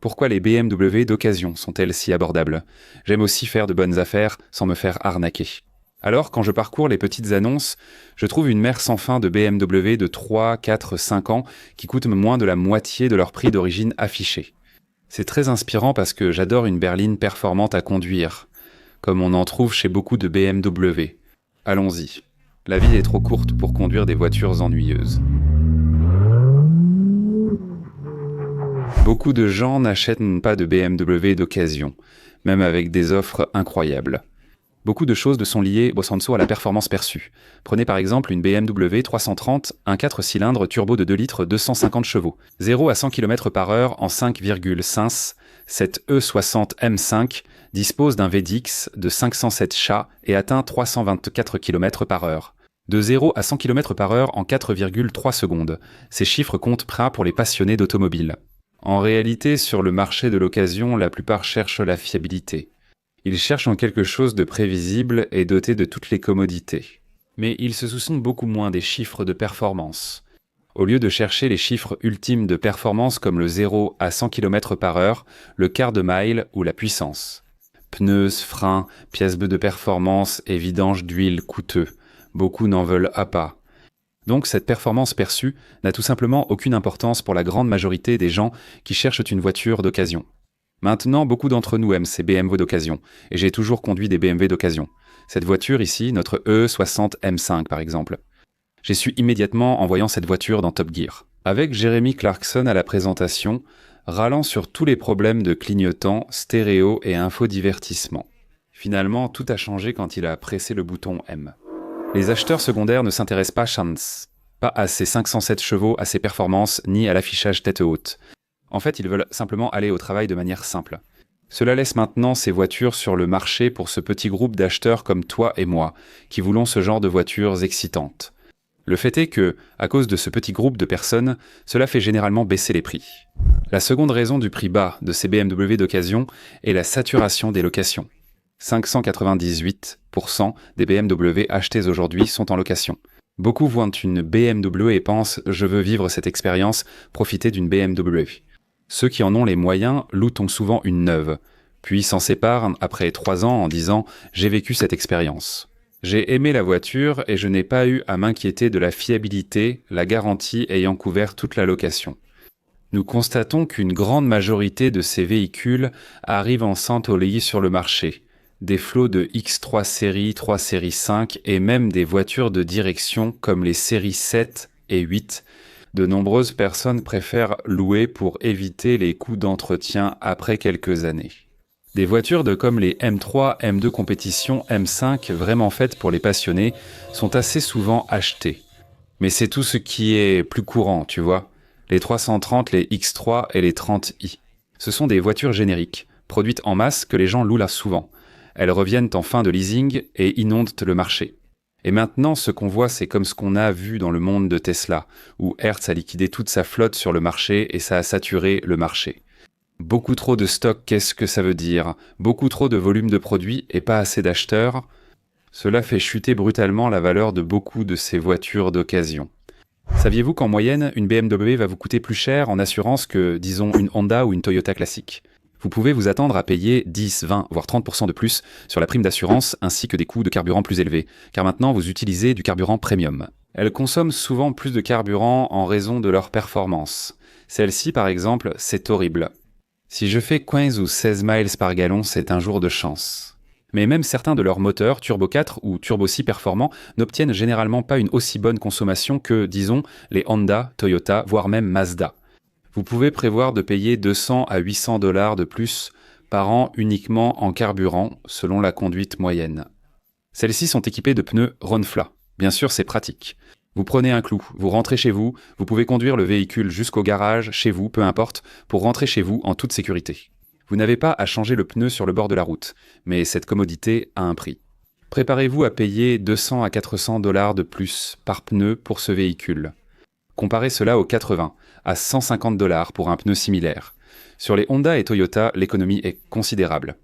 Pourquoi les BMW d'occasion sont-elles si abordables? J'aime aussi faire de bonnes affaires sans me faire arnaquer. Alors, quand je parcours les petites annonces, je trouve une mer sans fin de BMW de 3, 4, 5 ans qui coûtent moins de la moitié de leur prix d'origine affiché. C'est très inspirant parce que j'adore une berline performante à conduire, comme on en trouve chez beaucoup de BMW. Allons-y. La vie est trop courte pour conduire des voitures ennuyeuses. Beaucoup de gens n'achètent pas de BMW d'occasion, même avec des offres incroyables. Beaucoup de choses sont liées au senso à la performance perçue. Prenez par exemple une BMW 330, un 4 cylindres turbo de 2 litres 250 chevaux. 0 à 100 km/h en 5,5, cette E60 M5 dispose d'un VDX de 507 chats et atteint 324 km/h. De 0 à 100 km/h en 4,3 secondes. Ces chiffres comptent près pour les passionnés d'automobile. En réalité, sur le marché de l'occasion, la plupart cherchent la fiabilité. Ils cherchent en quelque chose de prévisible et doté de toutes les commodités. Mais ils se soucient beaucoup moins des chiffres de performance. Au lieu de chercher les chiffres ultimes de performance comme le 0 à 100 km/h, le quart de mile ou la puissance. Pneus, freins, pièces de performance et vidange d'huile coûteux. Beaucoup n'en veulent pas. Donc cette performance perçue n'a tout simplement aucune importance pour la grande majorité des gens qui cherchent une voiture d'occasion. Maintenant, beaucoup d'entre nous aiment ces BMW d'occasion, et j'ai toujours conduit des BMW d'occasion. Cette voiture ici, notre E60 M5 par exemple. J'ai su immédiatement en voyant cette voiture dans Top Gear. Avec Jeremy Clarkson à la présentation, râlant sur tous les problèmes de clignotant, stéréo et infodivertissement. Finalement, tout a changé quand il a pressé le bouton M. Les acheteurs secondaires ne s'intéressent pas à ces 507 chevaux, à ces performances, ni à l'affichage tête haute. En fait, ils veulent simplement aller au travail de manière simple. Cela laisse maintenant ces voitures sur le marché pour ce petit groupe d'acheteurs comme toi et moi, qui voulons ce genre de voitures excitantes. Le fait est que, à cause de ce petit groupe de personnes, cela fait généralement baisser les prix. La seconde raison du prix bas de ces BMW d'occasion est la saturation des locations. 598% des BMW achetés aujourd'hui sont en location. Beaucoup voient une BMW et pensent « je veux vivre cette expérience, profiter d'une BMW ». Ceux qui en ont les moyens louent souvent une neuve, puis s'en séparent après 3 ans en disant « j'ai vécu cette expérience ». J'ai aimé la voiture et je n'ai pas eu à m'inquiéter de la fiabilité, la garantie ayant couvert toute la location. Nous constatons qu'une grande majorité de ces véhicules arrivent en ensoleillés sur le marché. Des flots de X3 série, 3 série 5 et même des voitures de direction comme les séries 7 et 8. De nombreuses personnes préfèrent louer pour éviter les coûts d'entretien après quelques années. Des voitures comme les M3, M2 compétition, M5, vraiment faites pour les passionnés, sont assez souvent achetées. Mais c'est tout ce qui est plus courant, tu vois. Les 330, les X3 et les 30i. Ce sont des voitures génériques, produites en masse que les gens louent là souvent. Elles reviennent en fin de leasing et inondent le marché. Et maintenant, ce qu'on voit, c'est comme ce qu'on a vu dans le monde de Tesla, où Hertz a liquidé toute sa flotte sur le marché et ça a saturé le marché. Beaucoup trop de stock, qu'est-ce que ça veut dire? Beaucoup trop de volume de produits et pas assez d'acheteurs. Cela fait chuter brutalement la valeur de beaucoup de ces voitures d'occasion. Saviez-vous qu'en moyenne, une BMW va vous coûter plus cher en assurance que, disons, une Honda ou une Toyota classique? Vous pouvez vous attendre à payer 10, 20, voire 30% de plus sur la prime d'assurance ainsi que des coûts de carburant plus élevés, car maintenant vous utilisez du carburant premium. Elles consomment souvent plus de carburant en raison de leur performance. Celle-ci, par exemple, c'est horrible. Si je fais 15 ou 16 miles par gallon, c'est un jour de chance. Mais même certains de leurs moteurs, Turbo 4 ou Turbo 6 performants, n'obtiennent généralement pas une aussi bonne consommation que, disons, les Honda, Toyota, voire même Mazda. Vous pouvez prévoir de payer 200 à 800 $ de plus par an uniquement en carburant, selon la conduite moyenne. Celles-ci sont équipées de pneus Ronfla. Bien sûr, c'est pratique. Vous prenez un clou, vous rentrez chez vous, vous pouvez conduire le véhicule jusqu'au garage, chez vous, peu importe, pour rentrer chez vous en toute sécurité. Vous n'avez pas à changer le pneu sur le bord de la route, mais cette commodité a un prix. Préparez-vous à payer 200 à 400 $ de plus par pneu pour ce véhicule. Comparez cela aux 80 à 150 $ pour un pneu similaire. Sur les Honda et Toyota, l'économie est considérable.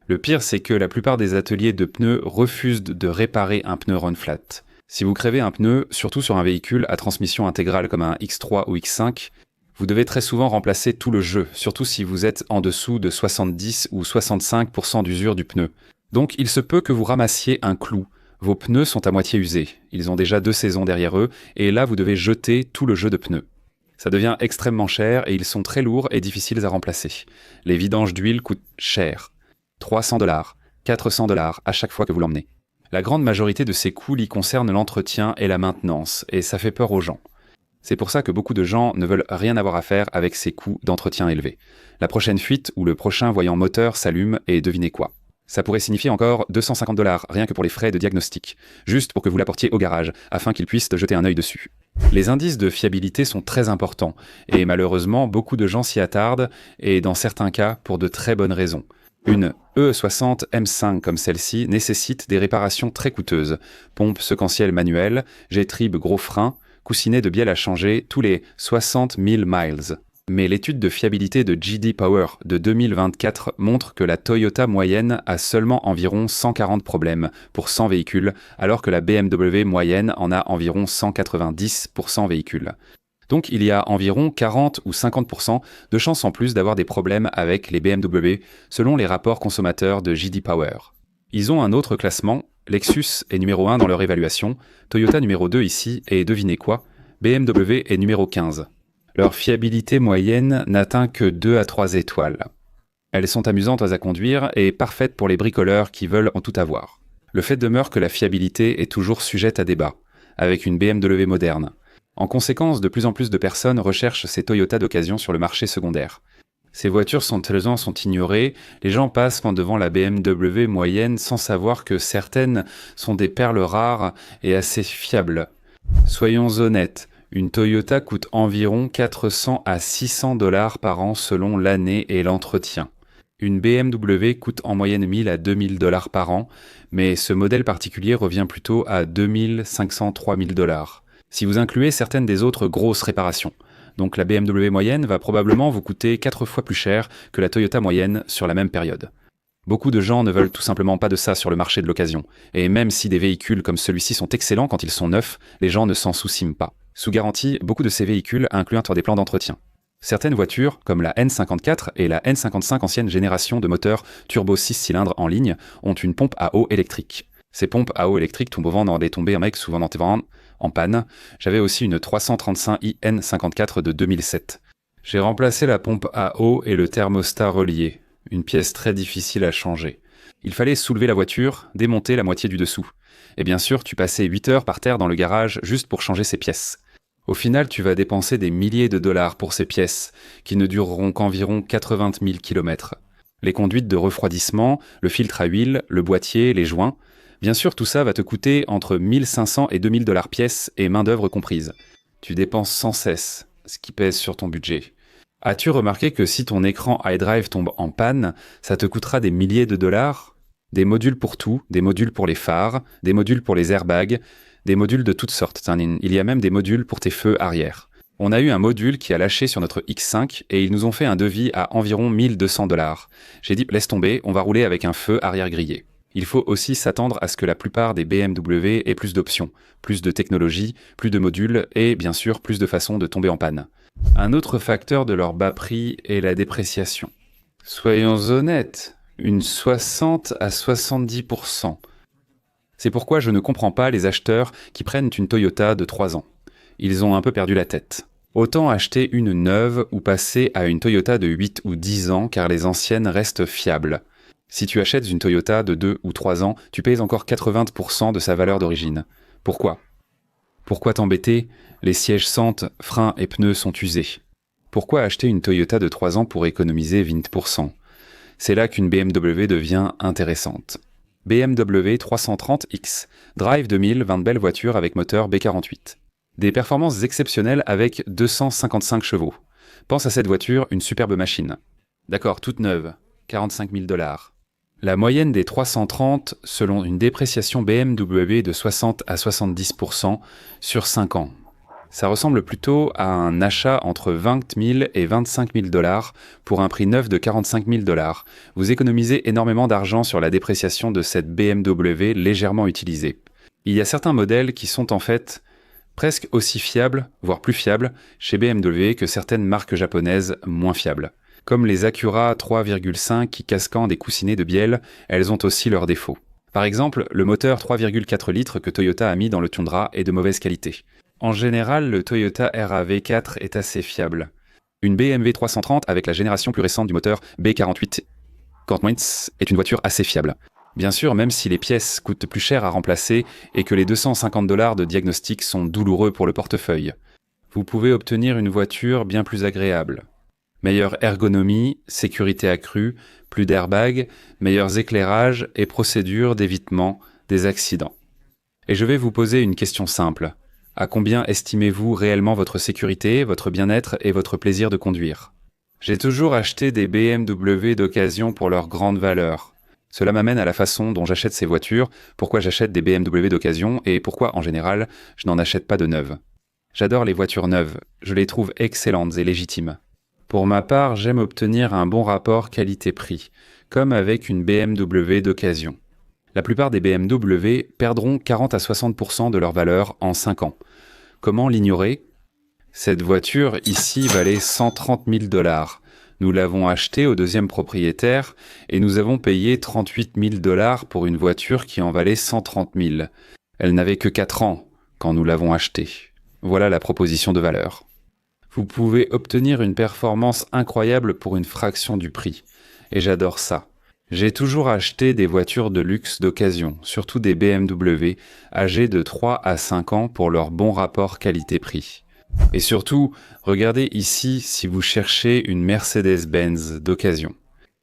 Le pire, c'est que la plupart des ateliers de pneus refusent de réparer un pneu run flat. Si vous crevez un pneu, surtout sur un véhicule à transmission intégrale comme un X3 ou X5, Vous devez très souvent remplacer tout le jeu, surtout si vous êtes en dessous de 70 ou 65% d'usure du pneu. Donc il se peut que vous ramassiez un clou. Vos pneus sont à moitié usés, ils ont déjà 2 saisons derrière eux, et là vous devez jeter tout le jeu de pneus. Ça devient extrêmement cher et ils sont très lourds et difficiles à remplacer. Les vidanges d'huile coûtent cher. 300$, 400$ à chaque fois que vous l'emmenez. La grande majorité de ces coûts y concernent l'entretien et la maintenance, et ça fait peur aux gens. C'est pour ça que beaucoup de gens ne veulent rien avoir à faire avec ces coûts d'entretien élevés. La prochaine fuite ou le prochain voyant moteur s'allume et devinez quoi? Ça pourrait signifier encore 250$ rien que pour les frais de diagnostic, juste pour que vous l'apportiez au garage, afin qu'ils puissent jeter un œil dessus. Les indices de fiabilité sont très importants, et malheureusement beaucoup de gens s'y attardent, et dans certains cas pour de très bonnes raisons. Une E60 M5 comme celle-ci nécessite des réparations très coûteuses, pompe séquentielle manuelle, G-trib gros frein, coussinet de bielle à changer tous les 60 000 miles. Mais l'étude de fiabilité de J.D. Power de 2024 montre que la Toyota moyenne a seulement environ 140 problèmes pour 100 véhicules, alors que la BMW moyenne en a environ 190 pour 100 véhicules. Donc il y a environ 40 ou 50% de chances en plus d'avoir des problèmes avec les BMW, selon les rapports consommateurs de J.D. Power. Ils ont un autre classement, Lexus est numéro 1 dans leur évaluation, Toyota numéro 2 ici, et devinez quoi, BMW est numéro 15. Leur fiabilité moyenne n'atteint que 2 à 3 étoiles. Elles sont amusantes à conduire et parfaites pour les bricoleurs qui veulent en tout avoir. Le fait demeure que la fiabilité est toujours sujette à débat, avec une BMW moderne. En conséquence, de plus en plus de personnes recherchent ces Toyota d'occasion sur le marché secondaire. Ces voitures sont ignorées, les gens passent devant la BMW moyenne sans savoir que certaines sont des perles rares et assez fiables. Soyons honnêtes, une Toyota coûte environ 400 à 600$ par an selon l'année et l'entretien. Une BMW coûte en moyenne 1000 à 2000$ par an, mais ce modèle particulier revient plutôt à 2500-3000$. Si vous incluez certaines des autres grosses réparations. Donc la BMW moyenne va probablement vous coûter 4 fois plus cher que la Toyota moyenne sur la même période. Beaucoup de gens ne veulent tout simplement pas de ça sur le marché de l'occasion, et même si des véhicules comme celui-ci sont excellents quand ils sont neufs, les gens ne s'en soucient pas. Sous garantie, beaucoup de ces véhicules incluent des plans d'entretien. Certaines voitures, comme la N54 et la N55 ancienne génération de moteurs turbo 6 cylindres en ligne, ont une pompe à eau électrique. Ces pompes à eau électriques tombent dans des tombées souvent en panne. J'avais aussi une 335 IN54 de 2007. J'ai remplacé la pompe à eau et le thermostat relié, une pièce très difficile à changer. Il fallait soulever la voiture, démonter la moitié du dessous. Et bien sûr, tu passais 8 heures par terre dans le garage juste pour changer ces pièces. Au final, tu vas dépenser des milliers de dollars pour ces pièces, qui ne dureront qu'environ 80 000 km. Les conduites de refroidissement, le filtre à huile, le boîtier, les joints. Bien sûr, tout ça va te coûter entre 1500 et 2000$ pièce et main-d'œuvre comprise. Tu dépenses sans cesse, ce qui pèse sur ton budget. As-tu remarqué que si ton écran iDrive tombe en panne, ça te coûtera des milliers de dollars? Des modules pour tout, des modules pour les phares, des modules pour les airbags, des modules de toutes sortes. Il y a même des modules pour tes feux arrière. On a eu un module qui a lâché sur notre X5 et ils nous ont fait un devis à environ 1200$. J'ai dit laisse tomber, on va rouler avec un feu arrière grillé. Il faut aussi s'attendre à ce que la plupart des BMW aient plus d'options, plus de technologie, plus de modules et bien sûr plus de façons de tomber en panne. Un autre facteur de leur bas prix est la dépréciation. Soyons honnêtes, une 60 à 70%. C'est pourquoi je ne comprends pas les acheteurs qui prennent une Toyota de 3 ans. Ils ont un peu perdu la tête. Autant acheter une neuve ou passer à une Toyota de 8 ou 10 ans car les anciennes restent fiables. Si tu achètes une Toyota de 2 ou 3 ans, tu payes encore 80% de sa valeur d'origine. Pourquoi ? Pourquoi t'embêter ? Les sièges sentent, freins et pneus sont usés. Pourquoi acheter une Toyota de 3 ans pour économiser 20%? C'est là qu'une BMW devient intéressante. BMW 330X, Drive 2000, 20 belles voitures avec moteur B48. Des performances exceptionnelles avec 255 chevaux. Pense à cette voiture, une superbe machine. D'accord, toute neuve, 45 000$. La moyenne des 330 selon une dépréciation BMW de 60 à 70% sur 5 ans. Ça ressemble plutôt à un achat entre 20 000 et 25 000$ pour un prix neuf de 45 000$. Vous économisez énormément d'argent sur la dépréciation de cette BMW légèrement utilisée. Il y a certains modèles qui sont en fait Presque aussi fiable, voire plus fiable, chez BMW que certaines marques japonaises moins fiables. Comme les Acura 3,5 qui casquent des coussinets de bielle, elles ont aussi leurs défauts. Par exemple, le moteur 3,4 litres que Toyota a mis dans le Tundra est de mauvaise qualité. En général, le Toyota RAV4 est assez fiable. Une BMW 330 avec la génération plus récente du moteur B48 Cornwins est une voiture assez fiable. Bien sûr, même si les pièces coûtent plus cher à remplacer et que les $250 de diagnostic sont douloureux pour le portefeuille, vous pouvez obtenir une voiture bien plus agréable. Meilleure ergonomie, sécurité accrue, plus d'airbags, meilleurs éclairages et procédures d'évitement des accidents. Et je vais vous poser une question simple. À combien estimez-vous réellement votre sécurité, votre bien-être et votre plaisir de conduire ? J'ai toujours acheté des BMW d'occasion pour leur grande valeur. Cela m'amène à la façon dont j'achète ces voitures, pourquoi j'achète des BMW d'occasion et pourquoi, en général, je n'en achète pas de neuves. J'adore les voitures neuves, je les trouve excellentes et légitimes. Pour ma part, j'aime obtenir un bon rapport qualité-prix, comme avec une BMW d'occasion. La plupart des BMW perdront 40 à 60% de leur valeur en 5 ans. Comment l'ignorer ? Cette voiture ici valait $130 000. Nous l'avons achetée au deuxième propriétaire et nous avons payé $38 000 pour une voiture qui en valait 130 000. Elle n'avait que 4 ans quand nous l'avons achetée. Voilà la proposition de valeur. Vous pouvez obtenir une performance incroyable pour une fraction du prix. Et j'adore ça. J'ai toujours acheté des voitures de luxe d'occasion, surtout des BMW, âgées de 3 à 5 ans pour leur bon rapport qualité-prix. Et surtout, regardez ici si vous cherchez une Mercedes-Benz d'occasion.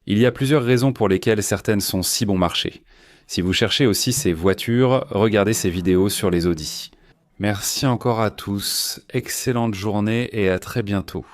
Il y a plusieurs raisons pour lesquelles certaines sont si bon marché. Si vous cherchez aussi ces voitures, regardez ces vidéos sur les Audi. Merci encore à tous, excellente journée et à très bientôt.